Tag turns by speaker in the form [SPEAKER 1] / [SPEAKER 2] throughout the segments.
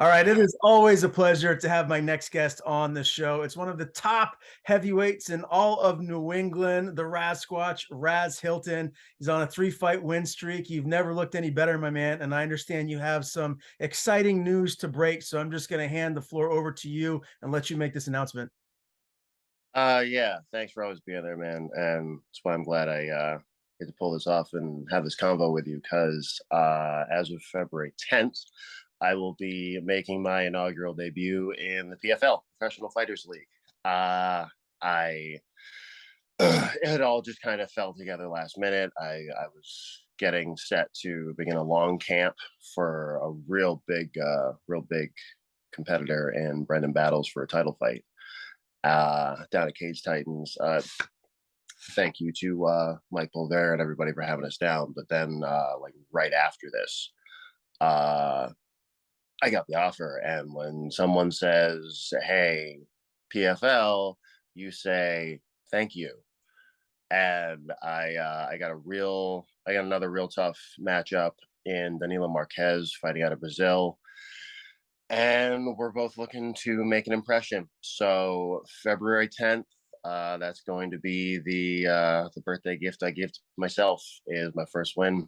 [SPEAKER 1] All right, it is always a pleasure to have my next guest on the show. It's one of the top heavyweights in all of New England, the Rasquatch, Ras Hylton. He's on a 3-fight win streak. You've never looked any better, my man. And I understand you have some exciting news to break. So I'm just going to hand the floor over to you and let you make this announcement.
[SPEAKER 2] Yeah, thanks for always being there, man. And that's why I'm glad I get to pull this off and have this convo with you because as of February 10th, I will be making my inaugural debut in the PFL, Professional Fighters League. I it all just kind of fell together last minute. I was getting set to begin a long camp for a real big competitor in Brendan Battles for a title fight down at Cage Titans. Thank you to Mike Bolver and everybody for having us down. But then, like right after this, uh, I got the offer, and when someone says, "Hey, PFL," you say thank you. And I got another real tough matchup in Danilo Marques fighting out of Brazil, and we're both looking to make an impression. So February 10th, that's going to be the birthday gift I give to myself. Is my first win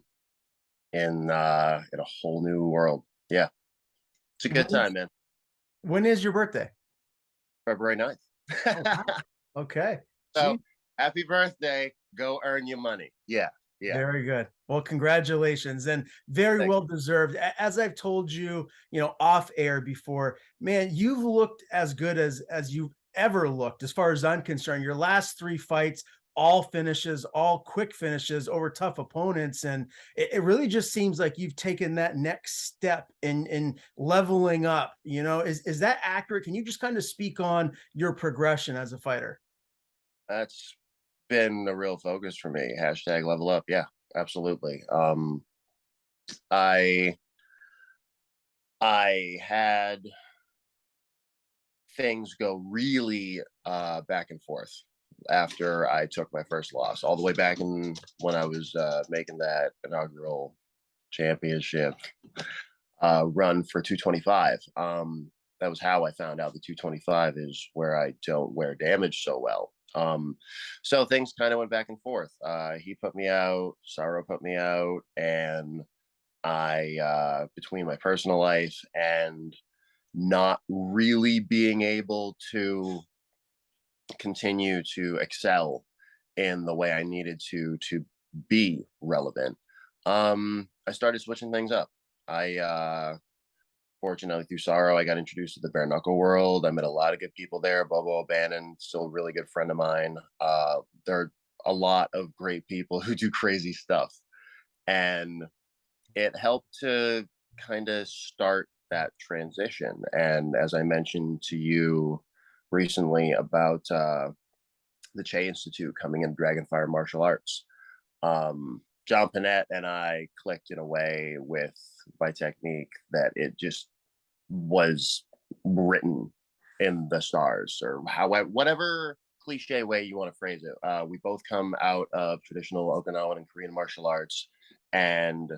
[SPEAKER 2] in a whole new world. Yeah, it's a
[SPEAKER 1] When
[SPEAKER 2] good time,
[SPEAKER 1] is,
[SPEAKER 2] man.
[SPEAKER 1] when is your birthday?
[SPEAKER 2] February 9th.
[SPEAKER 1] Oh, wow. Okay.
[SPEAKER 2] So
[SPEAKER 1] Gee,
[SPEAKER 2] happy birthday. Go earn your money. Yeah, yeah.
[SPEAKER 1] very good. Well, congratulations and very
[SPEAKER 2] Thank
[SPEAKER 1] well
[SPEAKER 2] you.
[SPEAKER 1] deserved. As I've told you, off air before, man, you've looked as good as you've ever looked, as far as I'm concerned. Your last 3 fights, all finishes, all quick finishes over tough opponents, and it really just seems like you've taken that next step in leveling up. Is that accurate? Can you just kind of speak on your progression as a fighter?
[SPEAKER 2] That's been a real focus for me. Hashtag level up. Yeah, absolutely. I I had things go really back and forth after I took my first loss, all the way back in when I was making that inaugural championship run for 225. That was how I found out the 225 is where I don't wear damage so well. So things kind of went back and forth. He put me out, Sorrow put me out, and between my personal life and not really being able to continue to excel in the way I needed to be relevant. I started switching things up. I Fortunately through Sorrow, I got introduced to the bare knuckle world. I met a lot of good people there. Bobo O'Bannon, still a really good friend of mine. There are a lot of great people who do crazy stuff, and it helped to kind of start that transition. And as I mentioned to you recently about the Che Institute coming in Dragonfire Martial Arts, John Panette and I clicked in a way with my technique that it just was written in the stars, or however, whatever cliche way you want to phrase it. We both come out of traditional Okinawan and Korean martial arts, and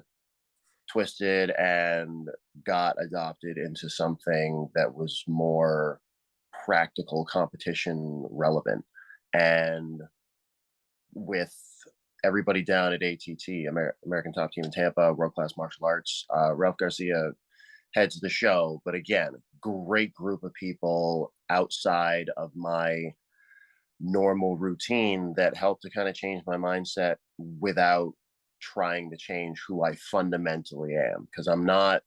[SPEAKER 2] twisted and got adopted into something that was more practical, competition relevant. And with everybody down at ATT, American Top Team in Tampa, World Class Martial Arts, Ralph Garcia heads the show. But again, great group of people outside of my normal routine that helped to kind of change my mindset without trying to change who I fundamentally am, because I'm not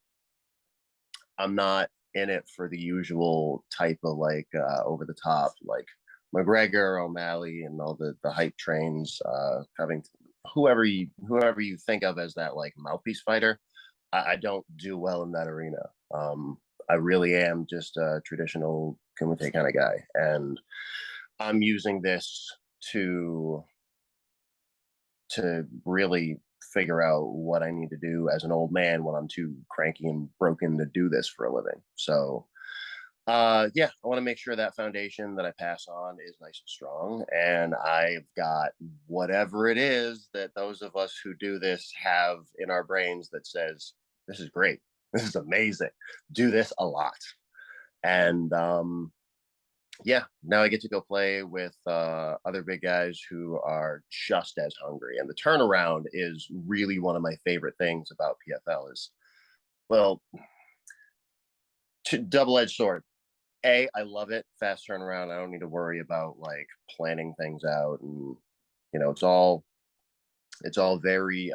[SPEAKER 2] in it for the usual type of like over the top like McGregor, O'Malley, and all the hype trains. Having whoever you think of as that like mouthpiece fighter, I don't do well in that arena. I really am just a traditional kumite kind of guy, and I'm using this to really figure out what I need to do as an old man when I'm too cranky and broken to do this for a living. So, yeah, I want to make sure that foundation that I pass on is nice and strong. And I've got whatever it is that those of us who do this have in our brains that says, this is great. This is amazing. Do this a lot. And yeah, now I get to go play with other big guys who are just as hungry. And the turnaround is really one of my favorite things about PFL is, well, double-edged sword. I love it. Fast turnaround. I don't need to worry about like planning things out, and it's all very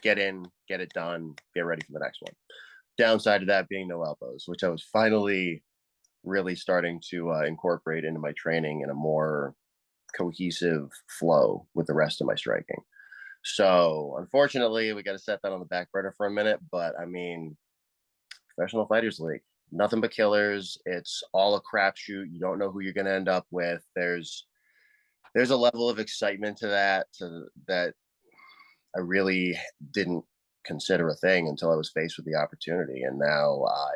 [SPEAKER 2] get in, get it done, get ready for the next one. Downside of that being no elbows, which I was finally really starting to incorporate into my training in a more cohesive flow with the rest of my striking. So unfortunately, we got to set that on the back burner for a minute. But I mean, professional fighters league, nothing but killers. It's all a crapshoot. You don't know who you're going to end up with. There's a level of excitement to that I really didn't consider a thing until I was faced with the opportunity, and now I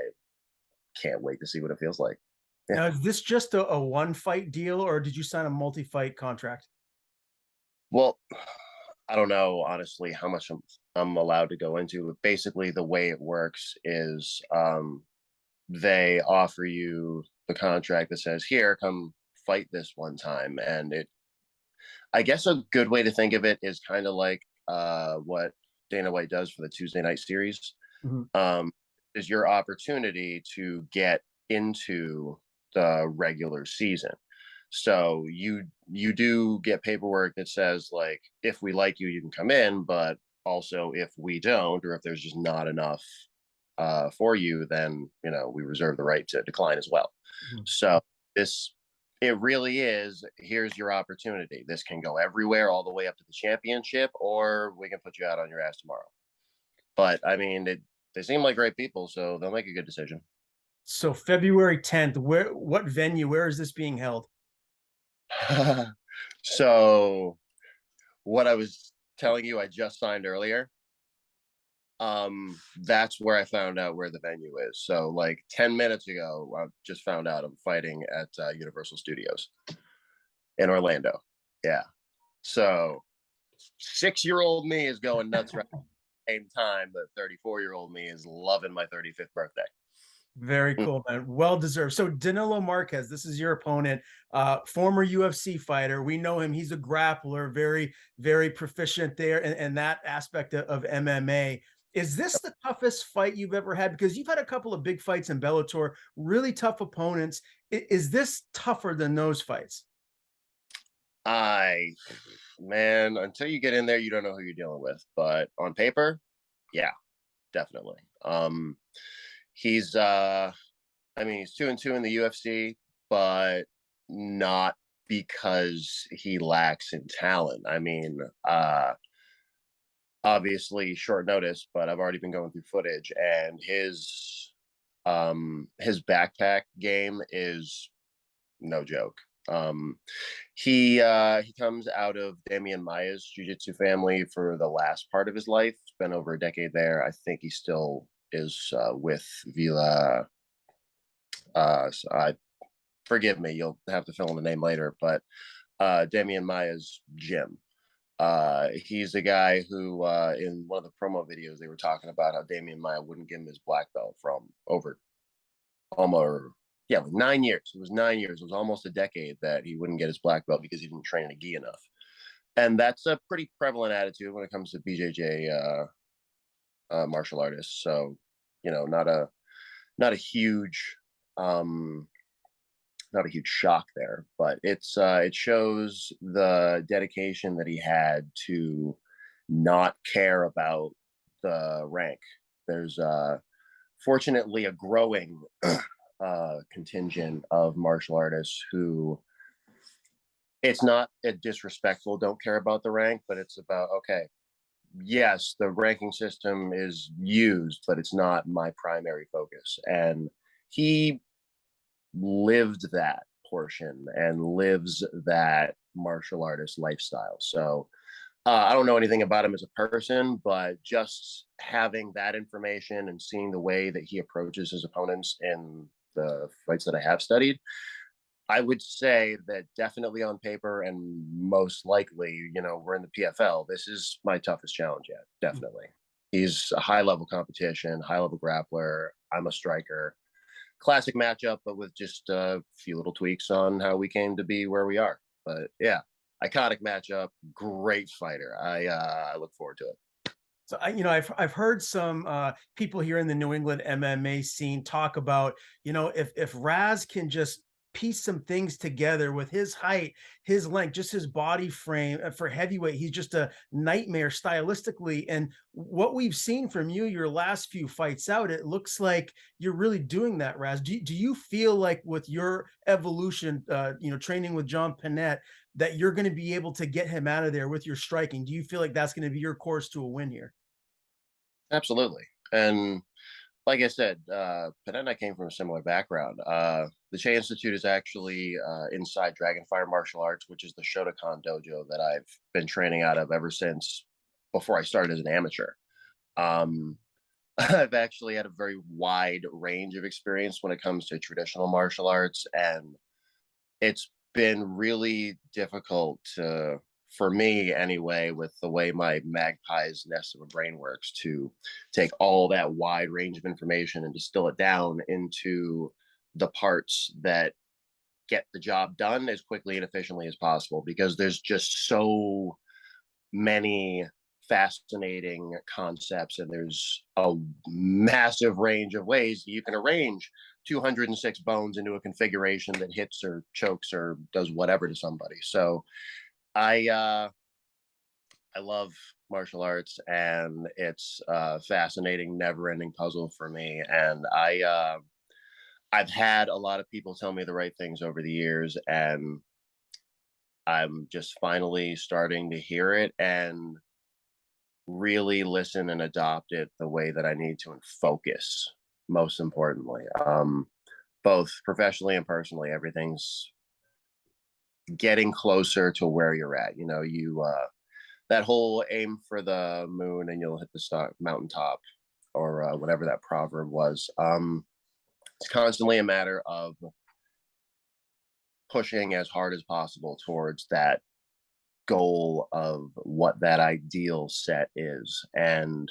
[SPEAKER 2] can't wait to see what it feels like. Yeah.
[SPEAKER 1] Now, is this just a one fight deal, or did you sign a multi-fight contract?
[SPEAKER 2] Well, I don't know honestly how much I'm allowed to go into, but basically the way it works is they offer you the contract that says, "Here, come fight this one time," and I guess a good way to think of it is kind of like what Dana White does for the Tuesday night series.
[SPEAKER 1] Mhm.
[SPEAKER 2] Um, is your opportunity to get into the regular season. So you do get paperwork that says like, if we like you, you can come in, but also if we don't, or if there's just not enough for you, then we reserve the right to decline as well.
[SPEAKER 1] Mhm.
[SPEAKER 2] So this it really is. Here's your opportunity. This can go everywhere, all the way up to the championship, or we can put you out on your ass tomorrow. But I mean, they seem like great people, so they'll make a good decision.
[SPEAKER 1] So February 10th, what venue, where is this being held?
[SPEAKER 2] So what I was telling you, I just signed earlier. That's where I found out where the venue is. So like 10 minutes ago, I just found out I'm fighting at Universal Studios in Orlando. Yeah. So 6-year-old me is going nuts right at the same time, but 34-year-old me is loving my 35th birthday.
[SPEAKER 1] Very
[SPEAKER 2] Mm.
[SPEAKER 1] cool, man. Well deserved. So Danilo Marques, this is your opponent, former UFC fighter. We know him. He's a grappler, very, very proficient there in that aspect of MMA. Is this the toughest fight you've ever had? Because you've had a couple of big fights in Bellator, really tough opponents. Is this tougher than those fights?
[SPEAKER 2] I Man, until you get in there, you don't know who you're dealing with. But on paper, yeah, definitely. He's I mean, he's 2-2 in the UFC, but not because he lacks in talent. I mean, obviously short notice, but I've already been going through footage, and his backpack game is no joke. He comes out of Damian Maya's jiu-jitsu family for the last part of his life. It's been over a decade there. I think he still is with Vila. So I Forgive me, you'll have to fill in the name later, but Damian Maya's gym. He's a guy who, in one of the promo videos, they were talking about how Damian Maya wouldn't give him his black belt from over almost, yeah, like 9 years. It was 9 years. It was almost a decade that he wouldn't get his black belt because he didn't train in a gi enough. And that's a pretty prevalent attitude when it comes to BJJ martial artists. So, not a huge um, not a huge shock there, but it shows the dedication that he had to not care about the rank. There's fortunately a growing contingent of martial artists who it's not a disrespectful don't care about the rank, but it's about, okay, yes, the ranking system is used, but it's not my primary focus. And he lived that portion and lives that martial artist lifestyle. So I don't know anything about him as a person, but just having that information and seeing the way that he approaches his opponents in the fights that I have studied, I would say that definitely on paper and most likely, we're in the PFL. This is my toughest challenge yet, definitely. He's a high level competition, high level grappler. I'm a striker. Classic matchup, but with just a few little tweaks on how we came to be where we are. But yeah, iconic matchup. Great fighter. I look forward to it.
[SPEAKER 1] So I've heard some people here in the New England MMA scene talk about, if Raz can just piece some things together with his height, his length, just his body frame for heavyweight, he's just a nightmare stylistically. And what we've seen from you, your last few fights out, it looks like you're really doing that, Raz. Do you feel like with your evolution, training with John Panette, that you're going to be able to get him out of there with your striking? Do you feel like that's going to be your course to a win here?
[SPEAKER 2] Absolutely. And like I said, Panette and I came from a similar background. The Che Institute is actually inside Dragonfire Martial Arts, which is the Shotokan dojo that I've been training out of ever since before I started as an amateur. Um, I've actually had a very wide range of experience when it comes to traditional martial arts, and it's been really difficult to, for me anyway, with the way my magpie's nest of a brain works, to take all that wide range of information and distill it down into the parts that get the job done as quickly and efficiently as possible, because there's just so many fascinating concepts, and there's a massive range of ways you can arrange 206 bones into a configuration that hits or chokes or does whatever to somebody. So I I love martial arts, and it's a fascinating, never-ending puzzle for me. And I've had a lot of people tell me the right things over the years, and I'm just finally starting to hear it and really listen and adopt it the way that I need to, and focus, most importantly. Both professionally and personally, everything's getting closer to where you're at. You that whole aim for the moon and you'll hit the mountaintop, or whatever that proverb was. It's constantly a matter of pushing as hard as possible towards that goal of what that ideal set is, and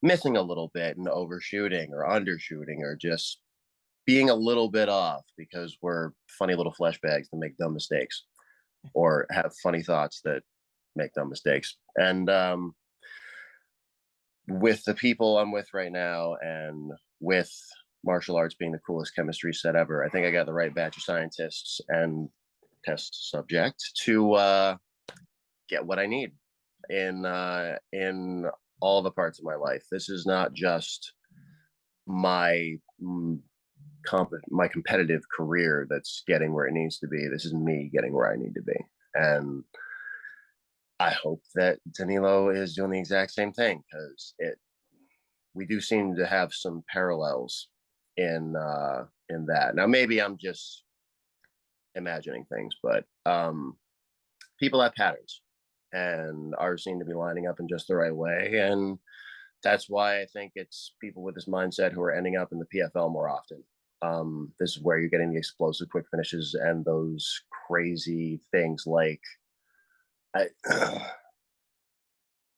[SPEAKER 2] missing a little bit and overshooting or undershooting, or just being a little bit off because we're funny little flesh bags that make dumb mistakes, or have funny thoughts that make dumb mistakes. And with the people I'm with right now, and with martial arts being the coolest chemistry set ever, I think I got the right batch of scientists and test subject to get what I need in all the parts of my life. This is not just my my competitive career that's getting where it needs to be. This is me getting where I need to be, and I hope that Danilo is doing the exact same thing, because it we do seem to have some parallels in that. Now maybe I'm just imagining things, but people have patterns, and ours seem to be lining up in just the right way. And that's why I think it's people with this mindset who are ending up in the PFL more often. This is where you're getting the explosive quick finishes and those crazy things like I,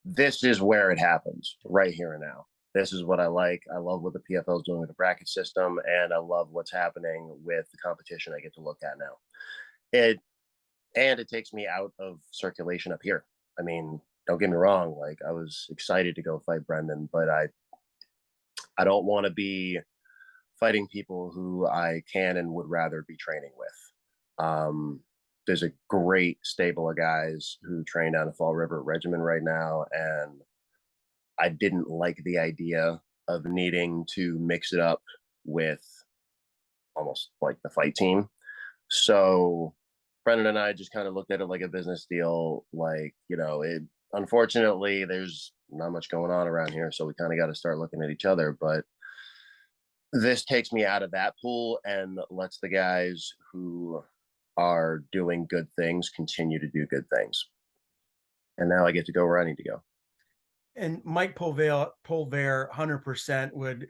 [SPEAKER 2] this is where it happens right here and now. This is what I like. I love what the PFL is doing with the bracket system, and I love what's happening with the competition I get to look at now. It takes me out of circulation up here. I mean, don't get me wrong, like I was excited to go fight Brendan, but I don't want to be fighting people who I can and would rather be training with. There's a great stable of guys who train down at Fall River Regiment right now, and I didn't like the idea of needing to mix it up with almost like the fight team. So Brendan and I just kind of looked at it like a business deal. Like, it, unfortunately, there's not much going on around here. So we kind of got to start looking at each other. But this takes me out of that pool and lets the guys who are doing good things continue to do good things. And now I get to go where I need to go.
[SPEAKER 1] And Mike Pulver 100% would,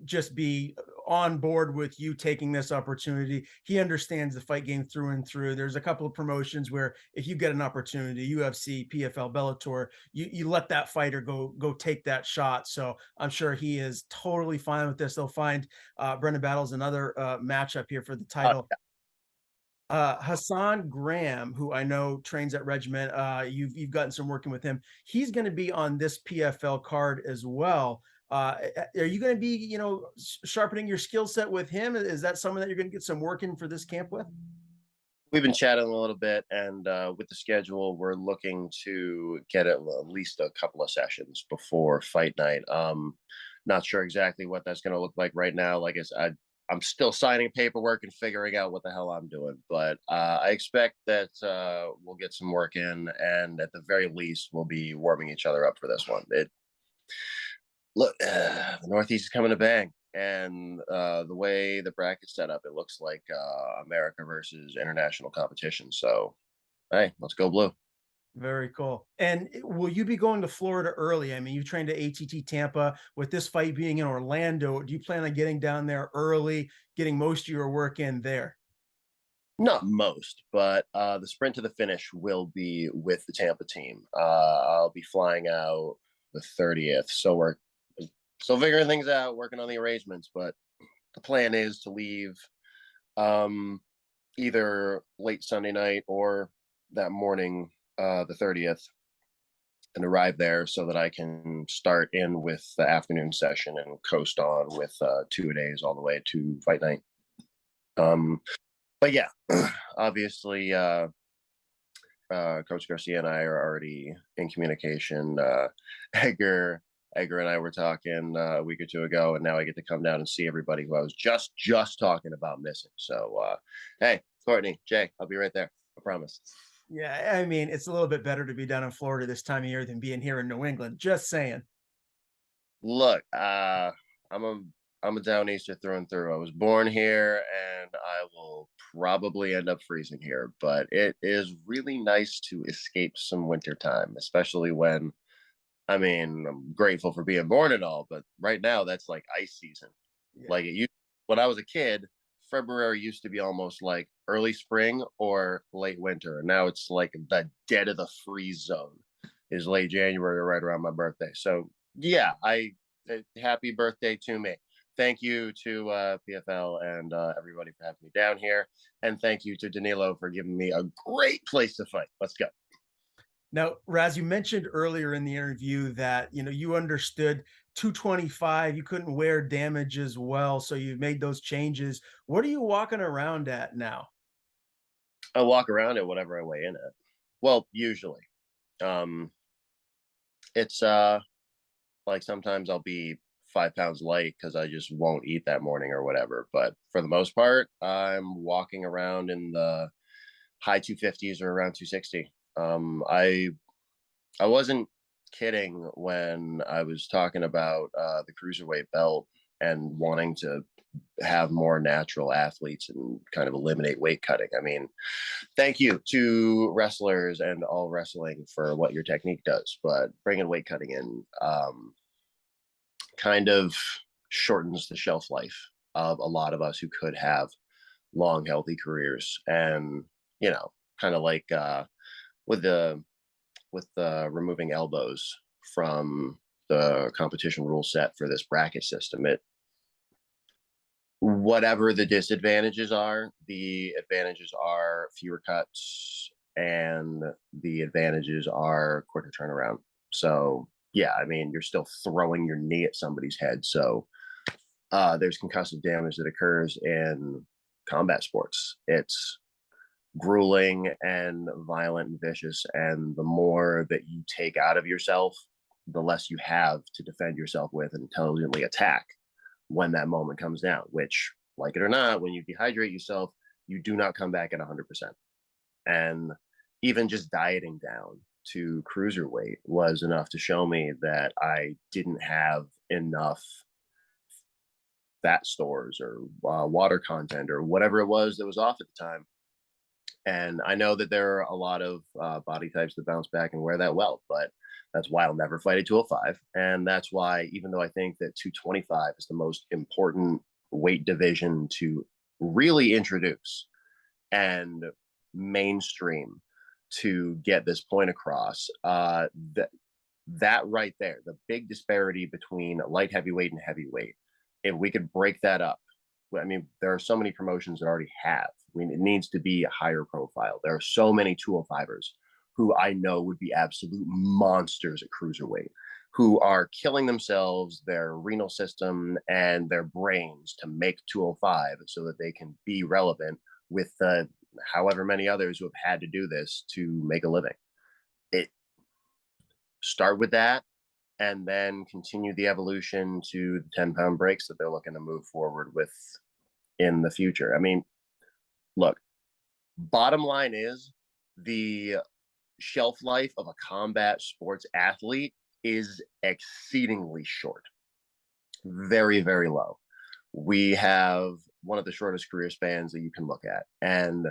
[SPEAKER 1] just be on board with you taking this opportunity. He understands the fight game through and through. There's a couple of promotions where if you get an opportunity, UFC, PFL, Bellator, you let that fighter go take that shot. So I'm sure he is totally fine with this. They'll find Brendan Battles another matchup here for the title. Hassan Graham, who I know trains at Regiment, you've gotten some working with him. He's going to be on this PFL card as well. Are you going to be, sharpening your skill set with him? Is that someone that you're going to get some work in for this camp with?
[SPEAKER 2] We've been chatting a little bit, and with the schedule, we're looking to get at least a couple of sessions before fight night. Not sure exactly what that's going to look like right now. Like I said, I'm still signing paperwork and figuring out what the hell I'm doing, but I expect that we'll get some work in, and at the very least, we'll be warming each other up for this one. Look, the Northeast is coming to bang, and the way the bracket's set up, it looks like America versus international competition. So, hey, let's go blue.
[SPEAKER 1] Very cool. And will you be going to Florida early? I mean, you trained at ATT Tampa. With this fight being in Orlando, do you plan on getting down there early, getting most of your work in there?
[SPEAKER 2] Not most, but the sprint to the finish will be with the Tampa team. I'll be flying out the 30th, so we're still figuring things out, working on the arrangements. But the plan is to leave either late Sunday night or that morning, the 30th, and arrive there so that I can start in with the afternoon session and coast on with 2 days all the way to fight night. But yeah, obviously, Coach Garcia and I are already in communication. Edgar, Edgar and I were talking a week or two ago, and now I get to come down and see everybody who I was just talking about missing. So, hey, Courtney, Jay, I'll be right there. I promise.
[SPEAKER 1] Yeah, I mean, it's a little bit better to be down in Florida this time of year than being here in New England. Just saying.
[SPEAKER 2] Look, I'm a I'm a down easter through and through. I was born here, and I will probably end up freezing here. But it is really nice to escape some winter time, especially when I mean I'm grateful for being born and all, but right now that's like ice season.
[SPEAKER 1] Yeah.
[SPEAKER 2] Like it used when I was a kid, February used to be almost like early spring or late winter. And now it's like the dead of the freeze zone is late January or right around my birthday. So yeah, I happy birthday to me. Thank you to PFL and everybody for having me down here. And thank you to Danilo for giving me a great place to fight. Let's go.
[SPEAKER 1] Now, Raz, you mentioned earlier in the interview that you understood 225, you couldn't wear damage as well, so you've made those changes. What are you walking around at now?
[SPEAKER 2] I walk around at whatever I weigh in at. Well, usually. Um, it's like sometimes I'll be 5 pounds light because I just won't eat that morning or whatever. But for the most part, I'm walking around in the high 250s or around 260. I wasn't kidding when I was talking about the cruiserweight belt and wanting to have more natural athletes and kind of eliminate weight cutting. I mean, thank you to wrestlers and all wrestling for what your technique does, but bringing weight cutting in kind of shortens the shelf life of a lot of us who could have long, healthy careers. And, kind of like with the removing elbows from the competition rule set for this bracket system, it whatever the disadvantages are, the advantages are fewer cuts and the advantages are quicker turnaround. So yeah, I mean, you're still throwing your knee at somebody's head. So there's concussive damage that occurs in combat sports. It's grueling and violent and vicious. And the more that you take out of yourself, the less you have to defend yourself with and intelligently attack when that moment comes down, which, like it or not, when you dehydrate yourself, you do not come back at 100%. And even just dieting down to cruiserweight was enough to show me that I didn't have enough fat stores or water content or whatever it was that was off at the time. And I know that there are a lot of body types that bounce back and wear that well, but that's why I'll never fight at 205. And that's why, even though I think that 225 is the most important weight division to really introduce and mainstream to get this point across. That right there, the big disparity between light heavyweight and heavyweight, if we could break that up, I mean, there are so many promotions that already have. I mean, it needs to be a higher profile. There are so many 205ers who I know would be absolute monsters at cruiserweight, who are killing themselves, their renal system, and their brains to make 205 so that they can be relevant with however many others who have had to do this to make a living. It start with that and then continue the evolution to the 10-pound breaks that they're looking to move forward with in the future. I mean, look, bottom line is the shelf life of a combat sports athlete is exceedingly short, very, very low. We have one of the shortest career spans that you can look at. And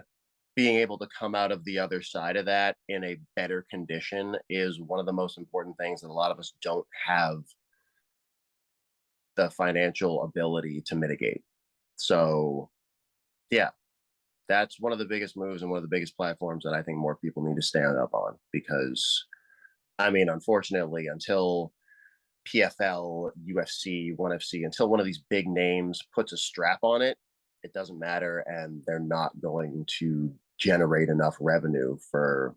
[SPEAKER 2] being able to come out of the other side of that in a better condition is one of the most important things that a lot of us don't have the financial ability to mitigate. So, yeah, that's one of the biggest moves and one of the biggest platforms that I think more people need to stand up on because, I mean, unfortunately, until PFL, UFC, ONE FC, until one of these big names puts a strap on it, it doesn't matter, and they're not going to generate enough revenue for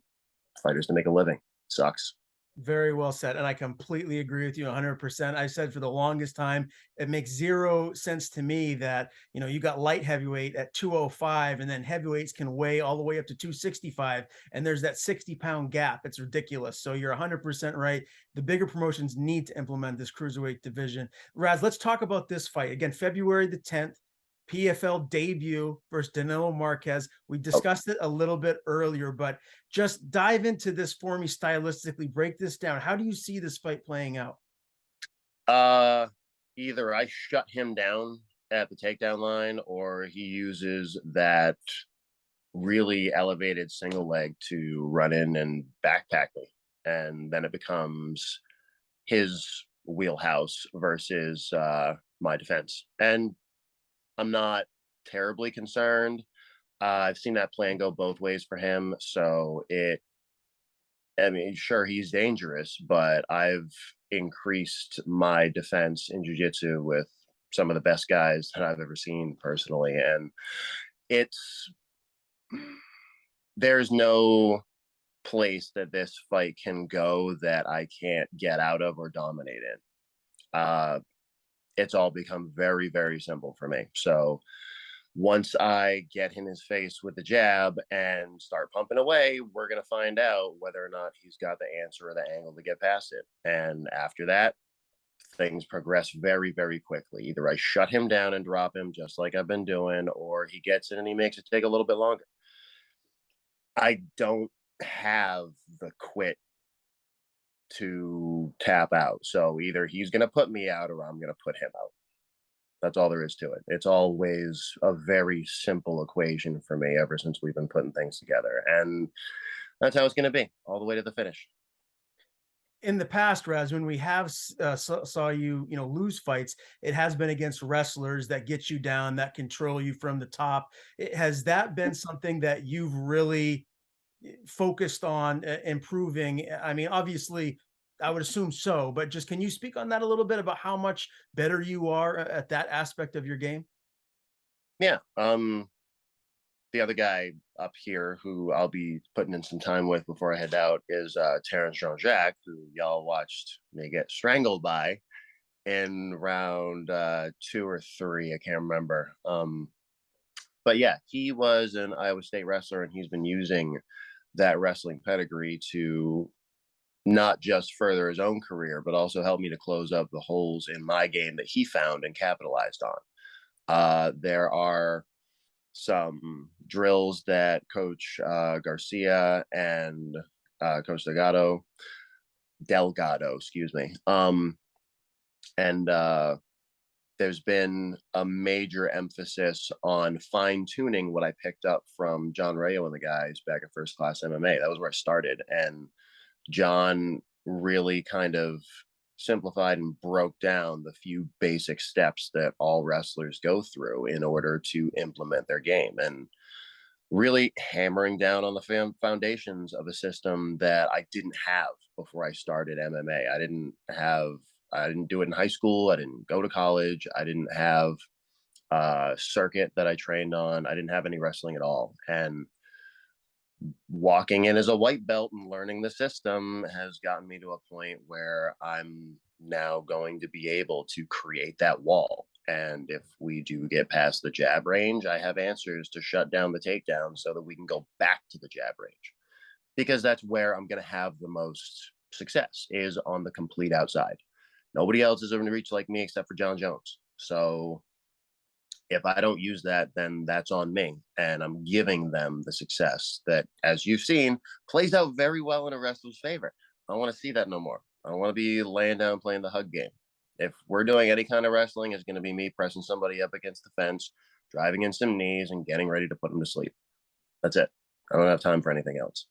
[SPEAKER 2] fighters to make a living. Sucks.
[SPEAKER 1] Very well said. And I completely agree with you 100%. I said for the longest time, it makes zero sense to me that, you got light heavyweight at 205 and then heavyweights can weigh all the way up to 265. And there's that 60-pound gap. It's ridiculous. So you're 100% right. The bigger promotions need to implement this cruiserweight division. Raz, let's talk about this fight. Again, February the 10th. PFL debut versus Danilo Marques. We discussed it a little bit earlier, but just dive into this for me stylistically. Break this down. How do you see this fight playing out?
[SPEAKER 2] Either I shut him down at the takedown line or he uses that really elevated single leg to run in and backpack me. And then it becomes his wheelhouse versus my defense. And I'm not terribly concerned. I've seen that plan go both ways for him. So I mean, sure, he's dangerous, but I've increased my defense in jiu-jitsu with some of the best guys that I've ever seen personally. And it's, there's no place that this fight can go that I can't get out of or dominate in. It's all become very, very simple for me. So once I get in his face with the jab and start pumping away, we're going to find out whether or not he's got the answer or the angle to get past it. And after that, things progress very, very quickly. Either I shut him down and drop him just like I've been doing, or he gets it and he makes it take a little bit longer. I don't have the quit to tap out. So either he's going to put me out or I'm going to put him out. That's all there is to it. It's always a very simple equation for me ever since we've been putting things together. And that's how it's going to be all the way to the finish.
[SPEAKER 1] In the past, Raz, when we have saw you, lose fights, it has been against wrestlers that get you down, that control you from the top. Has that been something that you've really focused on improving? I mean, obviously, I would assume so, but just can you speak on that a little bit about how much better you are at that aspect of your game?
[SPEAKER 2] Yeah. The other guy up here who I'll be putting in some time with before I head out is Terrence Jean-Jacques, who y'all watched me get strangled by in round 2 or 3. I can't remember. But yeah, he was an Iowa State wrestler, and he's been using that wrestling pedigree to not just further his own career, but also help me to close up the holes in my game that he found and capitalized on. There are some drills that Coach Garcia and Coach Delgado, excuse me. And there's been a major emphasis on fine tuning what I picked up from John Rayo and the guys back at First Class MMA. That was where I started. And John really kind of simplified and broke down the few basic steps that all wrestlers go through in order to implement their game, and really hammering down on the foundations of a system that I didn't have before I started MMA. I didn't do it in high school. I didn't go to college. I didn't have a circuit that I trained on. I didn't have any wrestling at all. And walking in as a white belt and learning the system has gotten me to a point where I'm now going to be able to create that wall. And if we do get past the jab range, I have answers to shut down the takedown so that we can go back to the jab range, because that's where I'm going to have the most success, is on the complete outside. Nobody else is going to reach like me except for John Jones. So if I don't use that, then that's on me. And I'm giving them the success that, as you've seen, plays out very well in a wrestler's favor. I don't want to see that no more. I don't want to be laying down playing the hug game. If we're doing any kind of wrestling, it's going to be me pressing somebody up against the fence, driving in some knees, and getting ready to put them to sleep. That's it. I don't have time for anything else.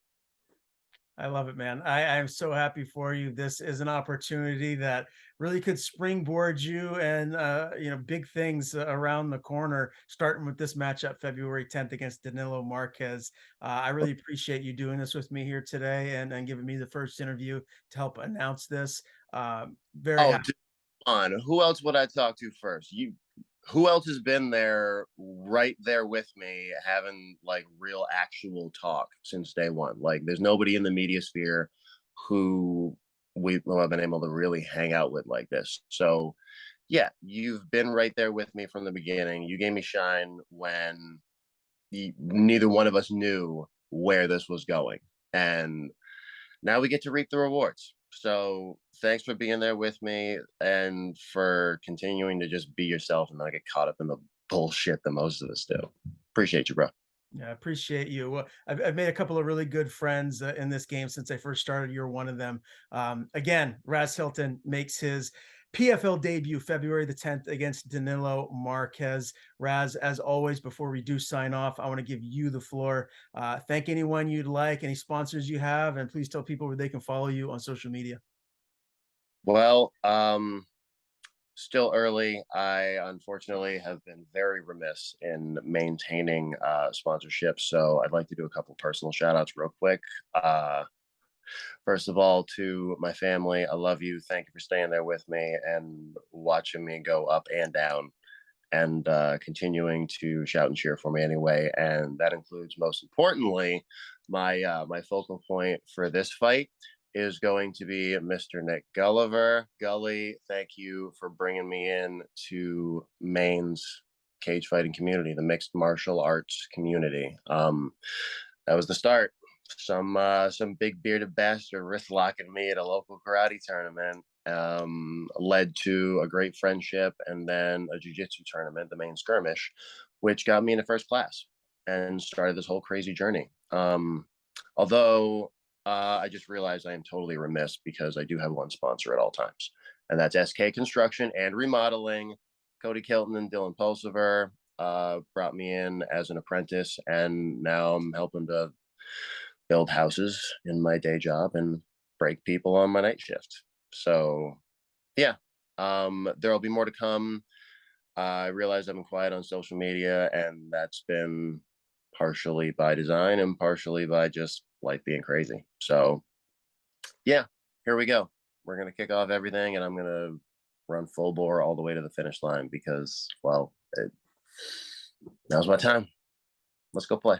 [SPEAKER 1] I love it, man. I'm so happy for you. This is an opportunity that really could springboard you and big things around the corner, starting with this matchup February 10th against Danilo Marques. I really appreciate you doing this with me here today and giving me the first interview to help announce this. Very
[SPEAKER 2] Oh,
[SPEAKER 1] happy.
[SPEAKER 2] on. Who else would I talk to first? You. Who else has been there, right there with me, having like real actual talk since day one? Like, there's nobody in the media sphere who have been able to really hang out with like this. So, yeah, you've been right there with me from the beginning. You gave me shine when neither one of us knew where this was going, and now we get to reap the rewards. So thanks for being there with me and for continuing to just be yourself and not get caught up in the bullshit that most of us do. Appreciate you, bro.
[SPEAKER 1] Yeah, I appreciate you. Well, I've made a couple of really good friends in this game since I first started. You're one of them. Again, Ras Hylton makes his PFL debut February the 10th against Danilo Marques. Raz, as always, before we do sign off, I want to give you the floor. Thank anyone you'd like, any sponsors you have, and please tell people where they can follow you on social media.
[SPEAKER 2] Well, still early. I unfortunately have been very remiss in maintaining sponsorships. So I'd like to do a couple personal shout outs real quick. First of all, to my family, I love you. Thank you for staying there with me and watching me go up and down, and continuing to shout and cheer for me anyway. And that includes, most importantly, my focal point for this fight is going to be Mr. Nick Gulliver. Gully, thank you for bringing me in to Maine's cage fighting community, the mixed martial arts community. That was the start. Some big bearded bastard wrist locking me at a local karate tournament led to a great friendship, and then a jiu-jitsu tournament, the main skirmish, which got me into first class and started this whole crazy journey. Although I just realized I am totally remiss because I do have one sponsor at all times, and that's SK Construction and Remodeling. Cody Kilton and Dylan Pulsiver brought me in as an apprentice, and now I'm helping to build houses in my day job and break people on my night shift. So yeah, there'll be more to come. I realize I've been quiet on social media, and that's been partially by design and partially by just life being crazy. So yeah, here we go. We're gonna kick off everything, and I'm gonna run full bore all the way to the finish line because, well, now's my time. Let's go play.